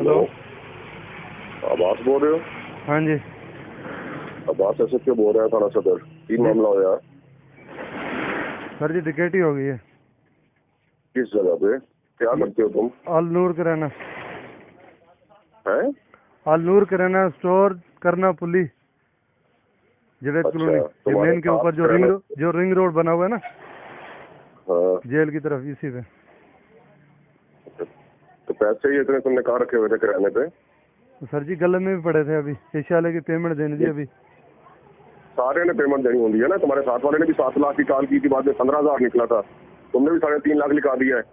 Hello, आवास बोल रहे हो? हाँ जी आवास ऐसे क्यों बोल रहे हैं थाना सदर? की मामला हो यार? सर जी, टिकट ही हो गई है। किस जगह पे? क्या करते हो तुम? अल नूर किराना, हैं? अल नूर किराना स्टोर करना पुली जवेद अच्छा, कॉलोनी, तुम्हारे मेन के ऊपर पास जो रिंग रोड बना हुआ है ना, हाँ, जेल की तरफ, इसी पे। तो पैसे ही इतने तुमने कहाँ रखे हुए थे किराने पे? तो सर जी गले में भी पड़े थे, अभी शीशे वाले की पेमेंट देनी थी अभी। सारे ने पेमेंट देनी होती है ना। तुम्हारे साथ वाले ने भी 7 लाख की कॉल की थी, बाद में 15,000 निकला था। तुमने भी 3.5 लाख लिखा दिया है।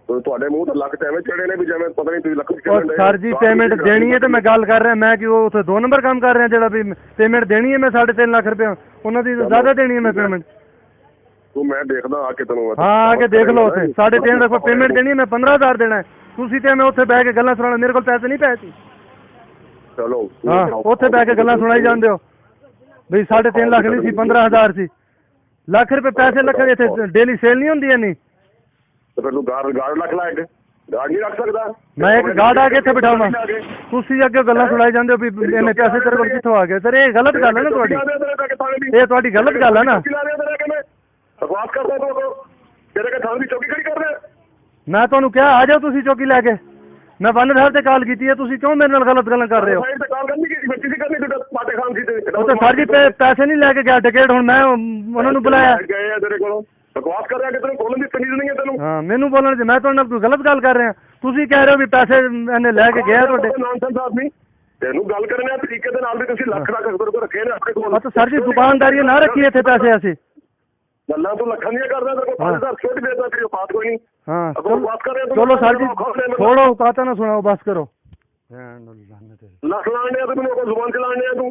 तो ਤੁਹਾਡੇ ਮੂੰਹ ਤੇ ਲੱਖ ਤੇ ਐਵੇਂ ਚੜੇ ਨੇ ਵੀ ਜਿਵੇਂ ਪਤਾ ਨਹੀਂ ਤੁਸੀਂ ਲੱਖ और सर जी पेमेंट देनी है तो मैं गल कर रहा, मैं कि वो उसे 2 नंबर काम कर रहे हैं जेड़ा भी पेमेंट देनी है मैं 3.5 लाख रुपया उन्होंने ज्यादा देनी है मैं पेमेंट। ਤੂੰ मैं देखदा आके ਤੈਨੂੰ हाँ आके देख लो उसे 3.5 लाख पेमेंट देनी है, मैं 15,000 देना है। ਤੁਸੀਂ ਤੇ ਮੈਂ ਉੱਥੇ ਬਹਿ ਕੇ ਗੱਲਾਂ ਸੁਣਾਉਣਾ, ਮੇਰੇ ਕੋਲ ਪੈਸੇ ਨਹੀਂ ਪਏ ਸੀ। ਚਲੋ ਹਾਂ ਉੱਥੇ ਬਹਿ ਕੇ ਗੱਲਾਂ ਸੁਣਾਈ ਜਾਂਦੇ ਹੋ ਵੀ 3.5 ਲੱਖ ਨਹੀਂ ਸੀ 15,000 ਸੀ। ਲੱਖ ਰੁਪਏ ਪੈਸੇ ਲੱਖ ਇੱਥੇ ਡੇਲੀ ਸੇਲ ਨਹੀਂ ਹੁੰਦੀ ਇੰਨੀ। ਤੇ ਫਿਰ ਤੂੰ ਗਾਰਡ ਰੱਖ ਲੈ, ਇੱਕ ਗਾਰਡ ਨਹੀਂ ਰੱਖ ਸਕਦਾ? ਮੈਂ ਇੱਕ ਗਾਰਡ ਆ ਕੇ ਇੱਥੇ ਬਿਠਾਵਾਂ, ਤੁਸੀਂ ਅੱਗੇ ਗੱਲਾਂ ਸੁਣਾਈ ਜਾਂਦੇ ਹੋ ਵੀ ਇਹਨੇ ਪੈਸੇ ਤੇਰੇ ਕੋਲ ਕਿੱਥੋਂ ਆ ਗਏ। ਸਰ ਇਹ ਗਲਤ ਗੱਲ ਹੈ ਨਾ ਤੁਹਾਡੀ, ਇਹ ਤੁਹਾਡੀ ਗਲਤ ਗੱਲ ਹੈ ਨਾ। ਬਕਵਾਸ ਕਰਦਾ ਤੂੰ, ਤੇਰੇ ਕੇ ਥਾਂ ਦੀ ਚੌਕੀ ਖੜੀ ਕਰ ਰਿਹਾ। ਮੈਂ ਤੁਹਾਨੂੰ ਕਿਹਾ ਆ ਜਾਓ ਤੁਸੀਂ ਚੌਕੀ ਲੈ ਕੇ, ਮੈਂ ਵਨ ਸਾਹਿਬ ਤੇ ਕਾਲ ਕੀਤੀ ਹੈ, ਤੁਸੀਂ ਕਿਉਂ ਮੇਰੇ ਨਾਲ ਗਲਤ ਗੱਲਾਂ ਕਰ ਰਹੇ ਹੋ? ਸਾਈਡ ਤੇ ਕਾਲ ਕਰਨੀ ਕੀਤੀ, ਬੱਚੀ ਸੀ ਕਰਨੀ, ਤੇ ਪਾਟੇ ਖਾਨ ਸੀ ਤੇ ਉਹ ਤਾਂ ਸਰ ਜੀ ਪੈਸੇ ਨਹੀਂ ਲੈ ਕੇ ਗਿਆ ਟਿਕਟ, ਹੁਣ ਮੈਂ ਉਹਨਾਂ ਨੂੰ ਬੁਲਾਇਆ। ਗਏ ਆ ਤੇਰੇ ਕੋਲੋਂ, ਬਕਵਾਸ ਕਰ ਰਿਹਾ ਕਿ ਤੈਨੂੰ ਬੋਲਣ ਦੀ ਤਮੀਜ਼ ਨਹੀਂ ਹੈ ਤੈਨੂੰ? ਹਾਂ ਮੈਨੂੰ ਬੋਲਣ ਦੀ, ਮੈਂ ਤੁਹਾਡੇ ਨਾਲ ਕੋਈ ਗਲਤ ਗੱਲ ਕਰ ਰਿਹਾ। ਤੁਸੀਂ ਕਹਿ ਰਹੇ ਹੋ ਵੀ ਪੈਸੇ ਇਹਨੇ ਲੈ ਕੇ ਗਿਆ ਤੁਹਾਡੇ। ਨੌਨਸੈਂਸ ਆਦਮੀ, ਤੈਨੂੰ ਗੱਲ ਕਰਨ ਦੇ ਤਰੀਕੇ ਦੇ ਨਾਲ ਵੀ ਤੁਸੀਂ ਲੱਖ ਰੁਪਏ ਰੱਖੇ ਨੇ ਆਪਣੇ ਕੋਲ। ਤਾਂ ਸਰ ਜੀ ਦੁਕਾਨਦਾਰੀ ਨਾ ਰੱਖੀ ਇੱਥੇ ਪੈਸੇ ਅਸੀਂ। ਗੱਲਾਂ ਤੂੰ ਲੱਖਾਂ ਦੀਆਂ ਕਰਦਾ, ਤੇਰੇ ਕੋਲ 5,000 ਛੋਟ ਦੇਦਾ, ਤੇਰੀ ਔਕਾਤ ਕੋਈ ਨਹੀਂ। हाँ बकवास कर रहे हो? चलो सर जी छोड़ो, कहता ना सुनाओ, बस करो। लख लाने तू, जुबान चलाने तू।